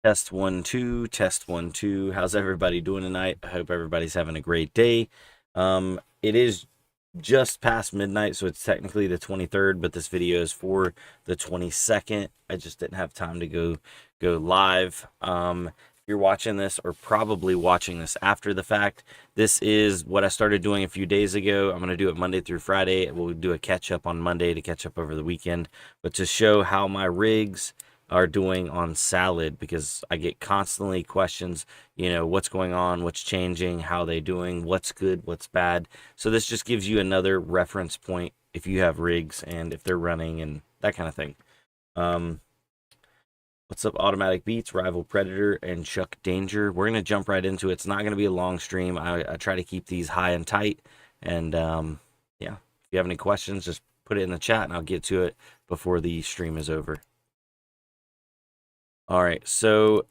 Test 1 2, test 1 2. How's everybody doing tonight? I hope everybody's having a great day. It is just past midnight, so it's technically the 23rd, but this video is for the 22nd. I just didn't have time to go live. If you're watching this, or probably watching this after the fact, this is what I started doing a few days ago. I'm going to do it Monday through Friday. We'll do a catch up on Monday to catch up over the weekend, but to show how my rigs are doing on Salad, because I get constantly questions, what's going on, what's changing, how they doing, what's good, what's bad. So this just gives you another reference point if you have rigs and if they're running and that kind of thing. What's up, Automatic Beats, Rival Predator, and Chuck Danger? We're going to jump right into it. It's not going to be a long stream. I try to keep these high and tight. And yeah, if you have any questions, just put it in the chat and I'll get to it before the stream is over. All right, so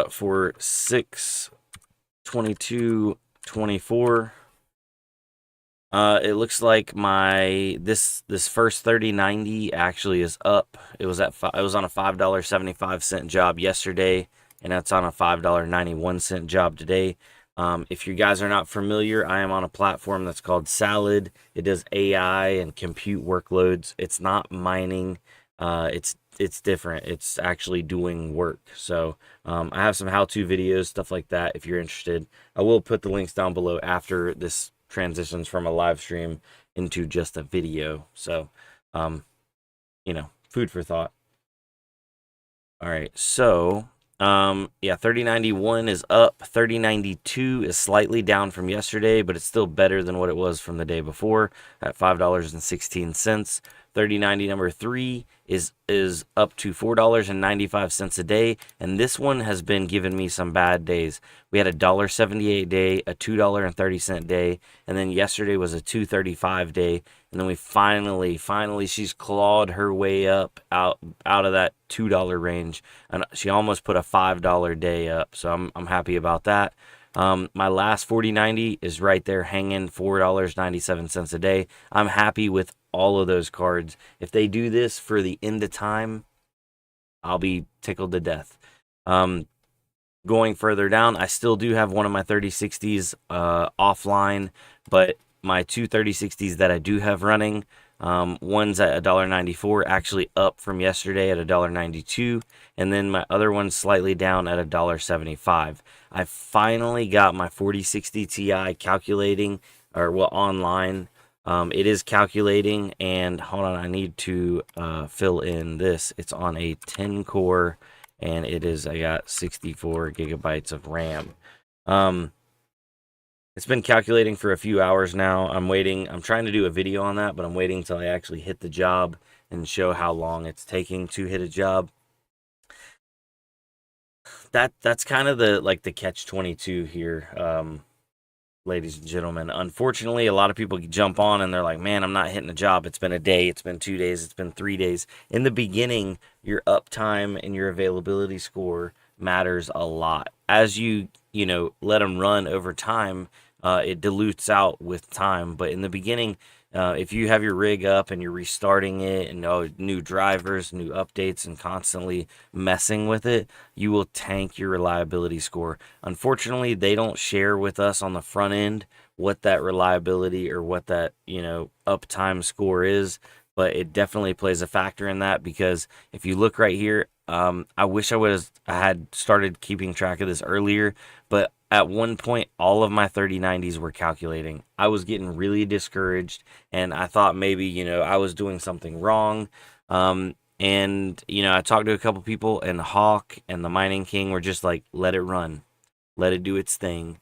for 6/22/24, it looks like this first 3090 actually is up. It was on a $5.75 job yesterday, and that's on a $5.91 job today. If you guys are not familiar, I am on a platform that's called Salad. It does AI and compute workloads. It's not mining. It's different. It's actually doing work. So I have some how-to videos, stuff like that, if you're interested. I will put the links down below after this transitions from a live stream into just a video. So, food for thought. All right, so yeah, 3091 is up. 3092 is slightly down from yesterday, but it's still better than what it was from the day before at $5.16. 3090 number 3 is up to $4.95 a day, and this one has been giving me some bad days. We had a $1.78 day, a $2.30 day, and then yesterday was a $2.35 day, and then we finally she's clawed her way up out of that $2 range, and she almost put a $5 day up, so I'm happy about that. My last 4090 is right there hanging, $4.97 a day. I'm happy with all of those cards. If they do this for the end of time, I'll be tickled to death. Going further down, I still do have one of my 3060s offline, but my two 3060s that I do have running, one's at $1.94, actually up from yesterday at $1.92, and then my other one's slightly down at $1.75. I finally got my 4060 Ti calculating, online. It is calculating, and hold on, I need to fill in this. It's on a 10 core, and I got 64 gigabytes of RAM. It's been calculating for a few hours now. I'm waiting. I'm trying to do a video on that, but I'm waiting until I actually hit the job and show how long it's taking to hit a job. That's kind of the catch-22 here, ladies and gentlemen. Unfortunately, a lot of people jump on and they're like, man, I'm not hitting a job. It's been a day, it's been 2 days, it's been 3 days. In the beginning, your uptime and your availability score matters a lot. As you let them run over time, it dilutes out with time. But in the beginning, if you have your rig up and you're restarting it and new drivers, new updates, and constantly messing with it, you will tank your reliability score. Unfortunately, they don't share with us on the front end what that reliability or what that uptime score is, but it definitely plays a factor in that, because if you look right here, I wish I had started keeping track of this earlier, but at one point, all of my 3090s were calculating. I was getting really discouraged, and I thought maybe, I was doing something wrong. And, I talked to a couple people, and Hawk and the Mining King were just like, let it run. Let it do its thing.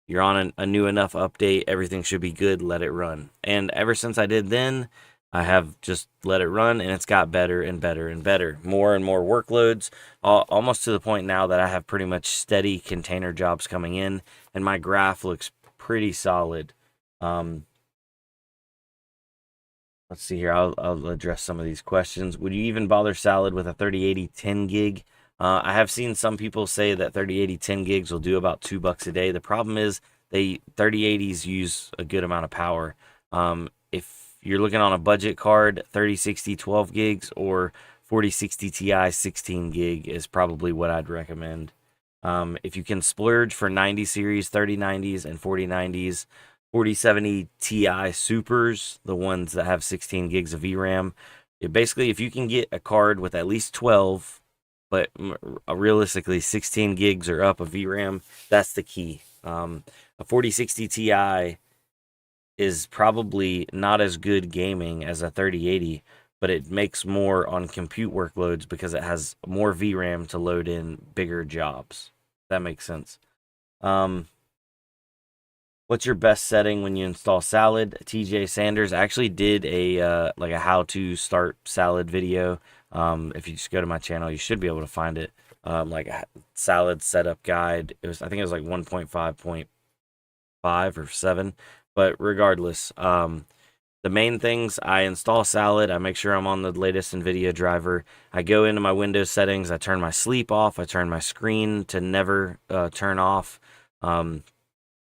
You're on a new enough update. Everything should be good. Let it run. And ever since I did then, I have just let it run, and it's got better and better and better. More and more workloads, almost to the point now that I have pretty much steady container jobs coming in, and my graph looks pretty solid. Let's see here. I'll address some of these questions. Would you even bother Salad with a 3080 10 gig? I have seen some people say that 3080 10 gigs will do about $2 a day. The problem is 3080s use a good amount of power. If you're looking on a budget card, 3060 12 gigs or 4060 Ti 16 gig is probably what I'd recommend. If you can splurge for 90 series, 3090s, and 4090s, 4070 Ti Supers, the ones that have 16 gigs of VRAM, basically, if you can get a card with at least 12, but realistically 16 gigs or up of VRAM, that's the key. A 4060 Ti is probably not as good gaming as a 3080, but it makes more on compute workloads because it has more VRAM to load in bigger jobs. That makes sense. What's your best setting when you install Salad? TJ Sanders actually did a like a how to start Salad video. If you just go to my channel, you should be able to find it. Like a Salad setup guide. I think it was like 1.5.5 or 7. But regardless, the main things, I install Salad. I make sure I'm on the latest NVIDIA driver. I go into my Windows settings. I turn my sleep off. I turn my screen to never turn off.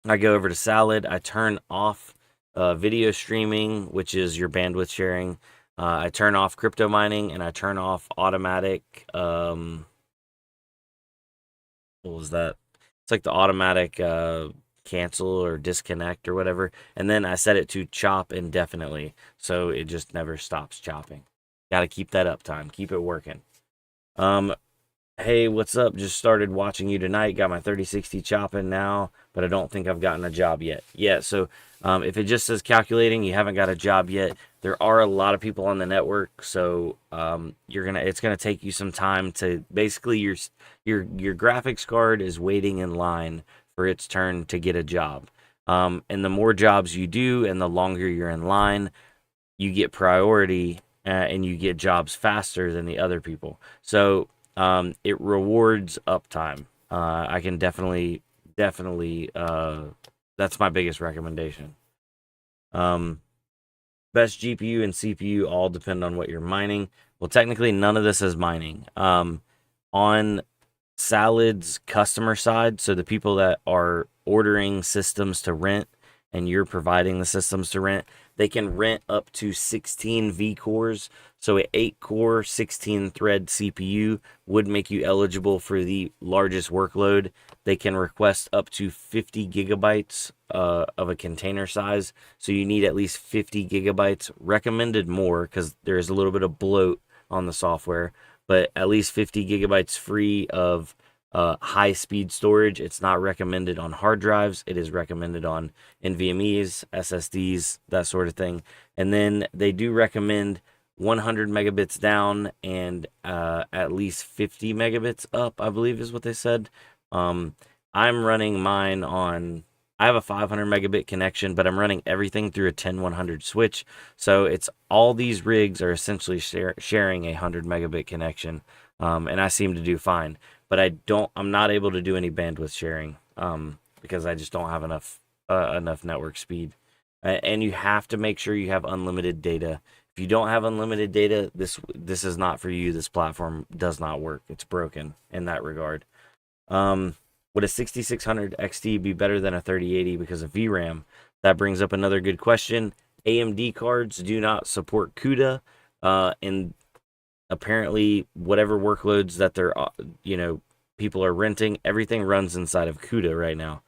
I go over to Salad. I turn off video streaming, which is your bandwidth sharing. I turn off crypto mining, and I turn off automatic. What was that? It's like the automatic cancel or disconnect or whatever. And then I set it to chop indefinitely, so it just never stops chopping. Got to keep that uptime. Keep it working. Hey, what's up? Just started watching you tonight. Got my 3060 chopping now, but I don't think I've gotten a job yet. Yeah, so if it just says calculating, you haven't got a job yet. There are a lot of people on the network, so it's gonna take you some time to basically your graphics card is waiting in line for its turn to get a job. And the more jobs you do, and the longer you're in line, you get priority and you get jobs faster than the other people. So it rewards uptime. I can definitely, that's my biggest recommendation. Best GPU and CPU all depend on what you're mining. Well, technically, none of this is mining. On Salad's customer side, so the people that are ordering systems to rent and you're providing the systems to rent, they can rent up to 16 V cores. So an 8-core, 16-thread CPU would make you eligible for the largest workload. They can request up to 50 gigabytes of a container size. So you need at least 50 gigabytes. Recommended more because there's a little bit of bloat on the software. But at least 50 gigabytes free of high-speed storage. It's not recommended on hard drives. It is recommended on NVMe's, SSDs, that sort of thing. And then they do recommend 100 megabits down and at least 50 megabits up, I believe is what they said. I'm running mine on... I have a 500 megabit connection, but I'm running everything through a 10100 switch. So it's all these rigs are essentially sharing a 100 megabit connection. And I seem to do fine. But I'm not able to do any bandwidth sharing because I just don't have enough network speed. And you have to make sure you have unlimited data. If you don't have unlimited data, this is not for you. This platform does not work. It's broken in that regard. Would a 6600 XT be better than a 3080 because of VRAM? That brings up another good question. AMD cards do not support CUDA, and apparently whatever workloads that they're people are renting, everything runs inside of CUDA right now.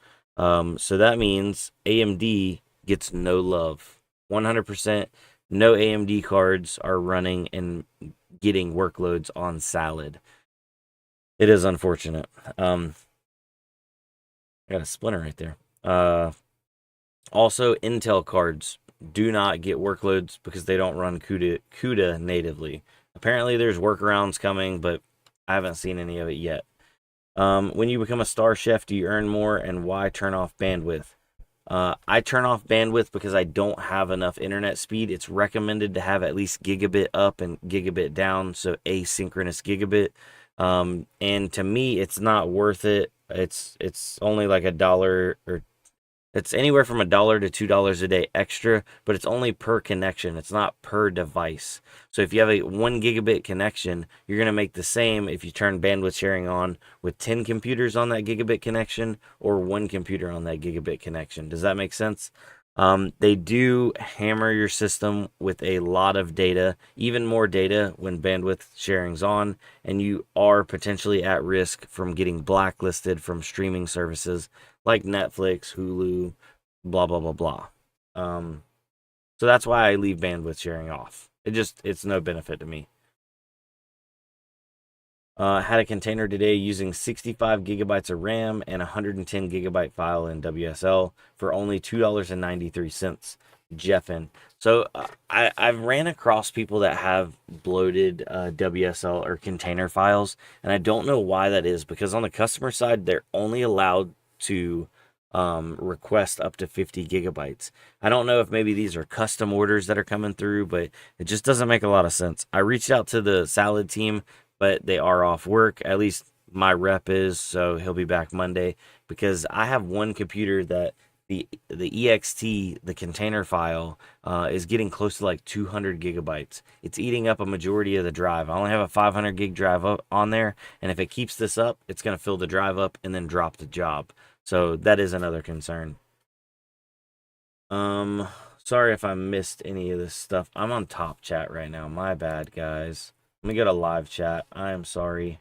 So that means AMD gets no love. 100% no AMD cards are running and getting workloads on Salad. It is unfortunate. I got a splinter right there. Also, Intel cards do not get workloads because they don't run CUDA natively. Apparently, there's workarounds coming, but I haven't seen any of it yet. When you become a star chef, do you earn more, and why turn off bandwidth? I turn off bandwidth because I don't have enough internet speed. It's recommended to have at least gigabit up and gigabit down, so asynchronous gigabit. And to me, it's not worth it. It's only like $1 or it's anywhere from $1 to $2 a day extra, but it's only per connection. It's not per device. So if you have a 1 gigabit connection, you're going to make the same if you turn bandwidth sharing on with 10 computers on that gigabit connection or 1 computer on that gigabit connection. Does that make sense? They do hammer your system with a lot of data, even more data when bandwidth sharing's on, and you are potentially at risk from getting blacklisted from streaming services like Netflix, Hulu, blah blah blah blah. So that's why I leave bandwidth sharing off. It's no benefit to me. Had a container today using 65 gigabytes of RAM and 110 gigabyte file in WSL for only $2.93. Jeffin. So I've ran across people that have bloated WSL or container files, and I don't know why that is, because on the customer side, they're only allowed to request up to 50 gigabytes. I don't know if maybe these are custom orders that are coming through, but it just doesn't make a lot of sense. I reached out to the Salad team, but they are off work. At least my rep is, so he'll be back Monday, because I have one computer that the EXT, the container file, is getting close to like 200 gigabytes. It's eating up a majority of the drive. I only have a 500 gig drive up on there, and if it keeps this up, it's going to fill the drive up and then drop the job. So that is another concern. Sorry if I missed any of this stuff. I'm on top chat right now. My bad, guys. Let me go to live chat. I am sorry.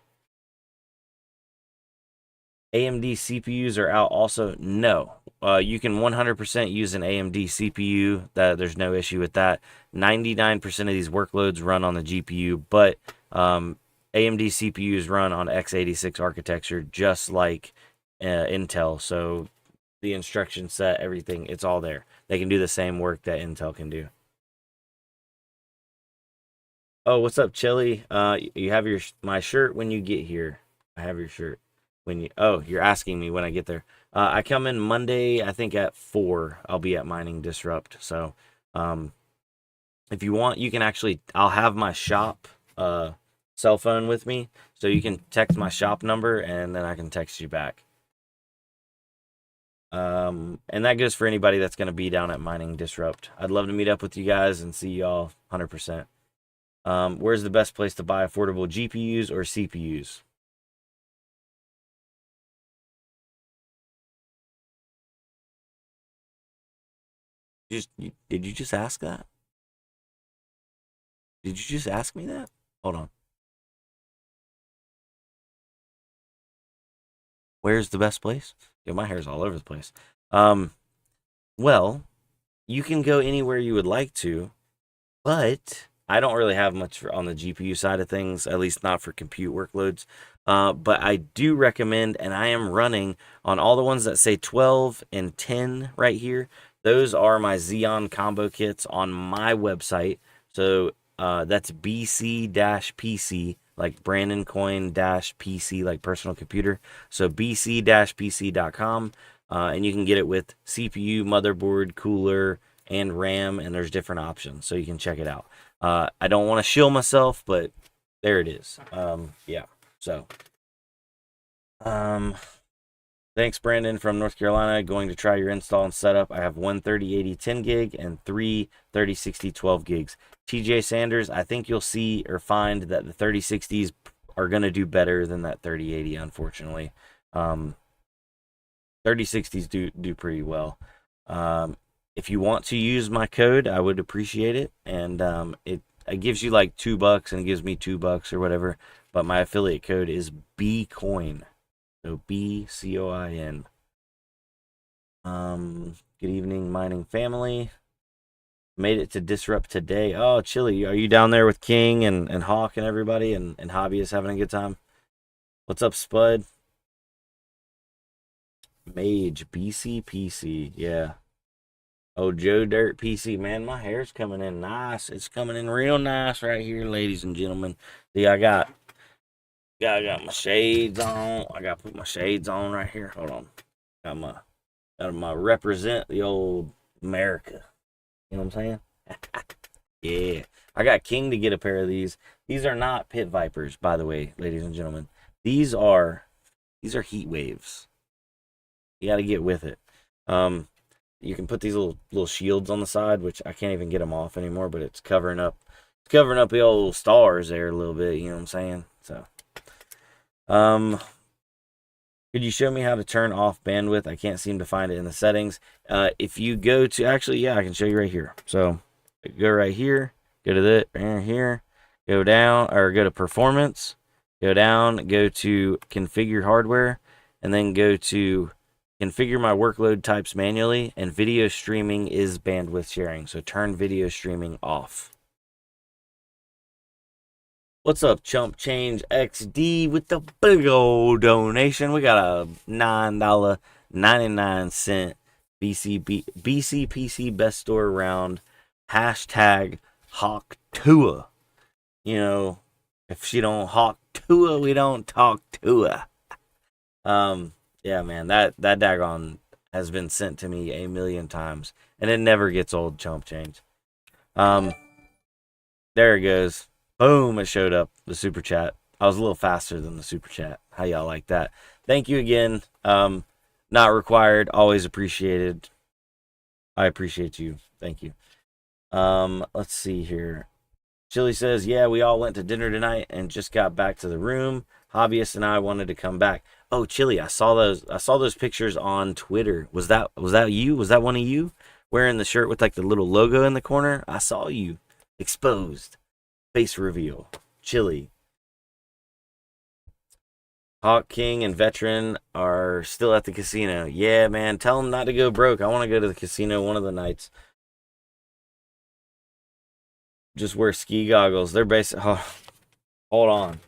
AMD CPUs are out also? No. You can 100% use an AMD CPU. There's no issue with that. 99% of these workloads run on the GPU, but AMD CPUs run on x86 architecture just like Intel. So the instruction set, everything, it's all there. They can do the same work that Intel can do. Oh, what's up, Chili? You have my shirt when you get here. I have your shirt when you. Oh, you're asking me when I get there. I come in Monday, I think at 4. I'll be at Mining Disrupt. So, if you want, you can actually. I'll have my shop cell phone with me, so you can text my shop number, and then I can text you back. And that goes for anybody that's going to be down at Mining Disrupt. I'd love to meet up with you guys and see y'all 100%. Where's the best place to buy affordable GPUs or CPUs? Did you just ask that? Did you just ask me that? Hold on. Where's the best place? Yeah, my hair's all over the place. Well, you can go anywhere you would like to, but I don't really have much on the GPU side of things, at least not for compute workloads. But I do recommend, and I am running on all the ones that say 12 and 10 right here. Those are my Xeon combo kits on my website. So that's BC-PC, like brandoncoin-PC, like personal computer. So bc-pc.com. And you can get it with CPU, motherboard, cooler, and RAM, and there's different options, so you can check it out. I don't want to shill myself, but there it is. Yeah. So, thanks, Brandon from North Carolina. Going to try your install and setup. I have one 3080 10 gig and three 3060 12 gigs. TJ Sanders, I think you'll see or find that the 3060s are going to do better than that 3080, unfortunately. 3060s do pretty well. If you want to use my code, I would appreciate it. And it gives you like $2 and it gives me $2 or whatever. But my affiliate code is BCOIN. So BCOIN. Good evening, mining family. Made it to Disrupt today. Oh, Chili, are you down there with King and Hawk and everybody and Hobbyist having a good time? What's up, Spud? Mage, BCPC, yeah. Oh, Joe Dirt PC, man, my hair's coming in nice. It's coming in real nice right here, ladies and gentlemen. See, I got my shades on. I got to put my shades on right here. Hold on. Got my represent the old America. You know what I'm saying? Yeah. I got King to get a pair of these. These are not Pit Vipers, by the way, ladies and gentlemen. These are heat waves. You got to get with it. You can put these little shields on the side, which I can't even get them off anymore, but it's covering up the old stars there a little bit, you know what I'm saying? So Could you show me how to turn off bandwidth? I can't seem to find it in the settings. If you go to, actually, yeah, I can show you right here. So go right here, go to the right here, go down, or go to performance, go down, go to configure hardware, and then go to configure my workload types manually, and video streaming is bandwidth sharing. So turn video streaming off. What's up, Chump Change XD with the big old donation? We got a $9.99 BCPC Best Store round. Hashtag Hawk Tua. You know, if she don't Hawk Tua, we don't talk Tua. Yeah, man, that daggone has been sent to me a million times, and it never gets old, Chump Change. There it goes. Boom, it showed up, the super chat. I was a little faster than the super chat. How y'all like that? Thank you again. Not required, always appreciated. I appreciate you. Thank you. Let's see here. Chili says, yeah, we all went to dinner tonight and just got back to the room. Hobbyist and I wanted to come back. Oh, Chili, I saw those pictures on Twitter. Was that you? Was that one of you wearing the shirt with like the little logo in the corner? I saw you. Exposed. Face reveal. Chili. Hawk King and Veteran are still at the casino. Yeah, man. Tell them not to go broke. I want to go to the casino one of the nights. Just wear ski goggles. They're basic. Oh, hold on.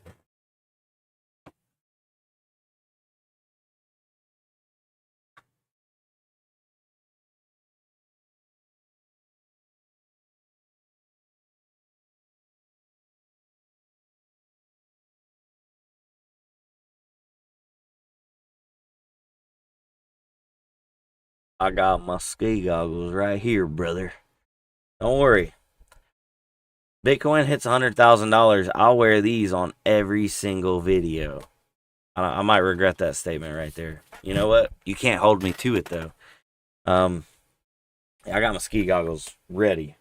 I got my ski goggles right here, brother. Don't worry. Bitcoin hits $100,000. I'll wear these on every single video. I might regret that statement right there. You know what? You can't hold me to it though. I got my ski goggles ready.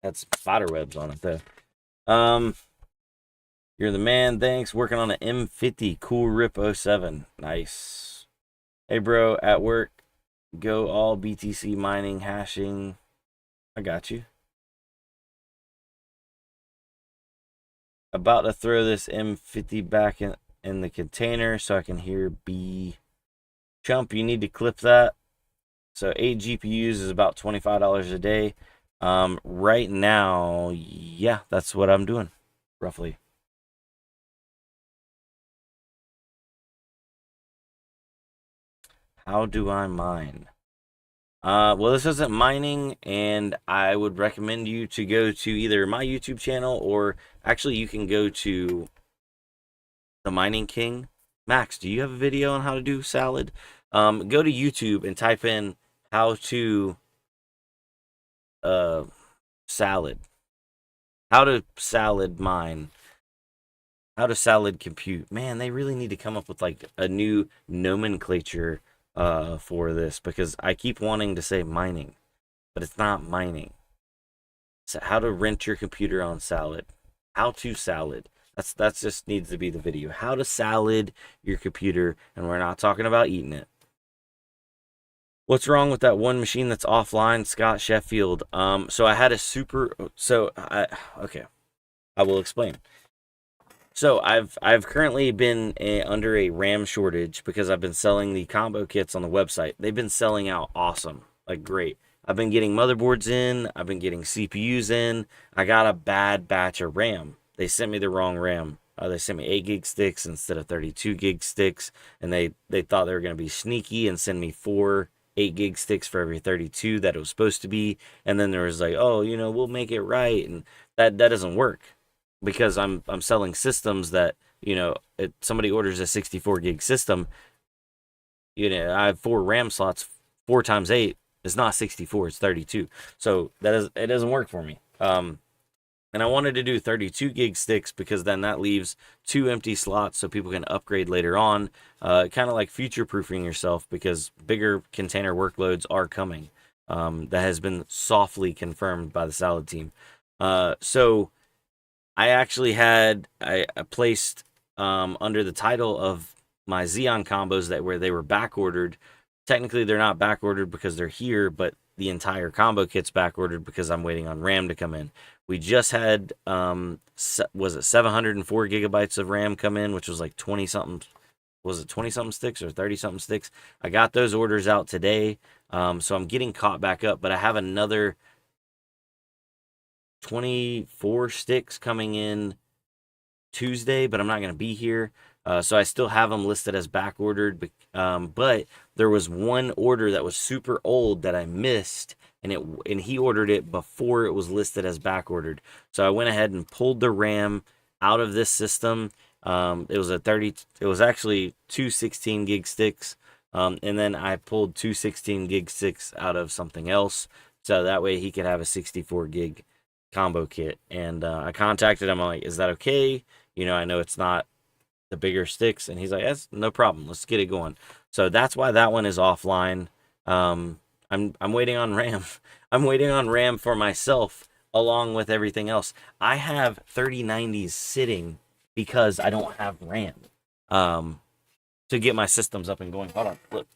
Had some spider webs on it though. You're the man. Thanks. Working on an M50 Cool Rip 07. Nice. Hey, bro, at work, go all BTC mining, hashing. I got you. About to throw this M50 back in the container so I can hear B. Chump, you need to clip that. So 8 GPUs is about $25 a day. Right now, yeah, that's what I'm doing, roughly. How do I mine? Well, this isn't mining, and I would recommend you to go to either my YouTube channel, or actually you can go to the Mining King. Max, do you have a video on how to do salad? Go to YouTube and type in how to salad. How to salad mine. How to salad compute. Man, they really need to come up with like a new nomenclature for this, because I keep wanting to say mining, but it's not mining. So how to rent your computer on salad. How to salad. That's just needs to be the video. How to salad your computer, and we're not talking about eating it. What's wrong with that one machine that's offline, Scott Sheffield? So I had a okay, I will explain. So I've currently been under a RAM shortage because I've been selling the combo kits on the website. They've been selling out awesome, like great. I've been getting motherboards in, I've been getting CPUs in. I got a bad batch of RAM. They sent me the wrong RAM. They sent me 8 gig sticks instead of 32 gig sticks, and they thought they were going to be sneaky and send me 4 8 gig sticks for every 32 that it was supposed to be. And then there was like, oh, we'll make it right, and that doesn't work, because I'm selling systems that, somebody orders a 64 gig system, I have 4 RAM slots. 4 times 8 is not 64, it's 32. So it doesn't work for me. And I wanted to do 32 gig sticks because then that leaves 2 empty slots so people can upgrade later on. Kind of like future proofing yourself, because bigger container workloads are coming. That has been softly confirmed by the Salad team. So I actually I placed under the title of my Xeon combos that where they were back ordered. Technically, they're not back ordered because they're here, but the entire combo kit's back ordered because I'm waiting on RAM to come in. We just had was it 704 gigabytes of RAM come in, which was like 20 something. Was it 20 something sticks or 30 something sticks? I got those orders out today, so I'm getting caught back up. But I have another 24 sticks coming in Tuesday, but I'm not going to be here. So I still have them listed as back ordered. But there was one order that was super old that I missed, and he ordered it before it was listed as back ordered. So I went ahead and pulled the RAM out of this system. It was actually two 16 gig sticks. And then I pulled two 16 gig sticks out of something else. So that way he could have a 64 gig combo kit. And I contacted him. I'm like, is that okay? I know it's not the bigger sticks. And he's like, that's no problem. Let's get it going. So that's why that one is offline. I'm waiting on RAM. I'm waiting on RAM for myself along with everything else. I have 3090s sitting because I don't have RAM to get my systems up and going. Hold on, look.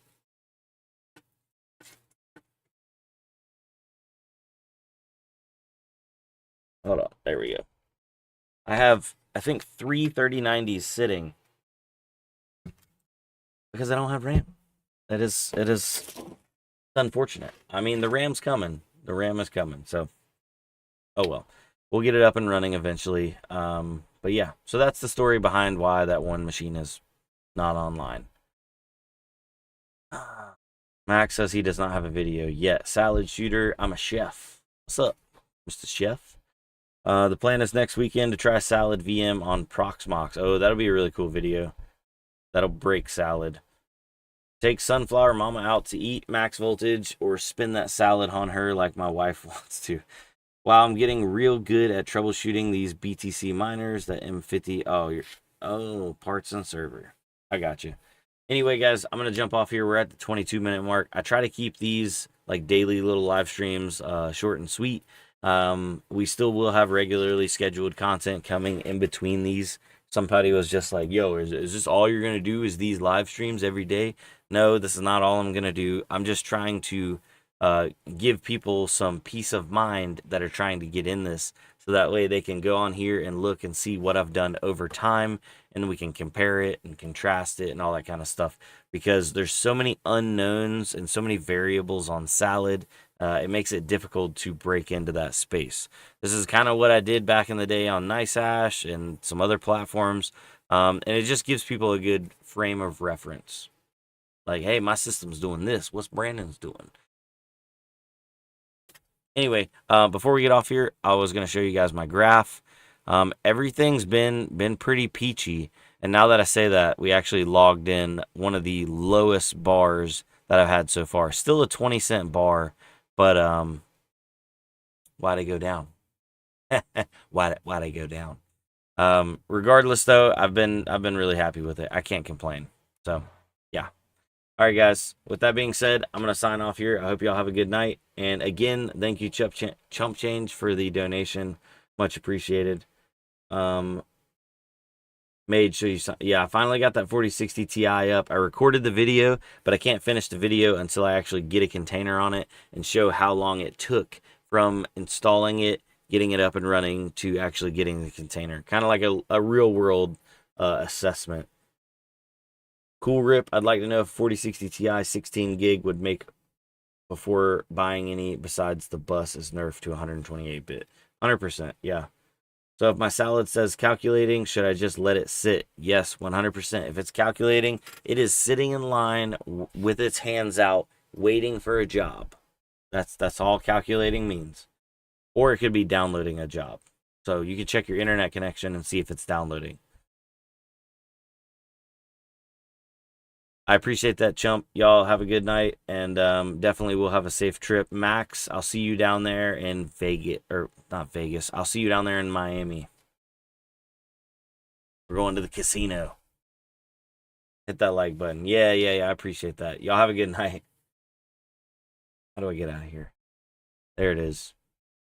Hold on, there we go. I have, I think, 3 3090s sitting because I don't have RAM. It is unfortunate. I mean, the RAM's coming. The RAM is coming. So, oh well. We'll get it up and running eventually. But yeah, so that's the story behind why that one machine is not online. Max says he does not have a video yet. Salad Shooter, I'm a chef. What's up, Mr. Chef? The plan is next weekend to try Salad VM on Proxmox. Oh, that'll be a really cool video. That'll break Salad. Take Sunflower Mama out to eat max voltage or spin that salad on her like my wife wants to. Wow, I'm getting real good at troubleshooting these BTC miners, the M50. Oh, parts and server. I got you. Anyway, guys, I'm going to jump off here. We're at the 22-minute mark. I try to keep these like daily little live streams short and sweet. We still will have regularly scheduled content coming in between these. Somebody was just like, yo, is this all you're going to do is these live streams every day? No, this is not all I'm going to do. I'm just trying to give people some peace of mind that are trying to get in this, so that way they can go on here and look and see what I've done over time, and we can compare it and contrast it and all that kind of stuff, because there's so many unknowns and so many variables on Salad. It makes it difficult to break into that space. This is kind of what I did back in the day on NiceHash and some other platforms, and it just gives people a good frame of reference. Like, hey, my system's doing this. What's Brandon's doing? Anyway, before we get off here, I was going to show you guys my graph. Everything's been pretty peachy. And now that I say that, we actually logged in one of the lowest bars that I've had so far. Still a 20-cent bar, but why'd it go down? Why'd it go down? Regardless, though, I've been really happy with it. I can't complain. So, yeah. All right, guys. With that being said, I'm going to sign off here. I hope y'all have a good night. And again, thank you, Chump Change, for the donation. Much appreciated. Made sure you... Yeah, I finally got that 4060 Ti up. I recorded the video, but I can't finish the video until I actually get a container on it and show how long it took from installing it, getting it up and running, to actually getting the container. Kind of like a real-world assessment. Cool rip. I'd like to know if 4060 Ti 16 gig would make before buying any besides the bus is nerfed to 128-bit. 100%, yeah. So if my Salad says calculating, should I just let it sit? Yes, 100%. If it's calculating, it is sitting in line with its hands out, waiting for a job. That's all calculating means. Or it could be downloading a job. So you can check your internet connection and see if it's downloading. I appreciate that, Chump. Y'all have a good night, and definitely we'll have a safe trip. Max, I'll see you down there in Vegas, or not Vegas. I'll see you down there in Miami. We're going to the casino. Hit that like button. Yeah, I appreciate that. Y'all have a good night. How do I get out of here? There it is.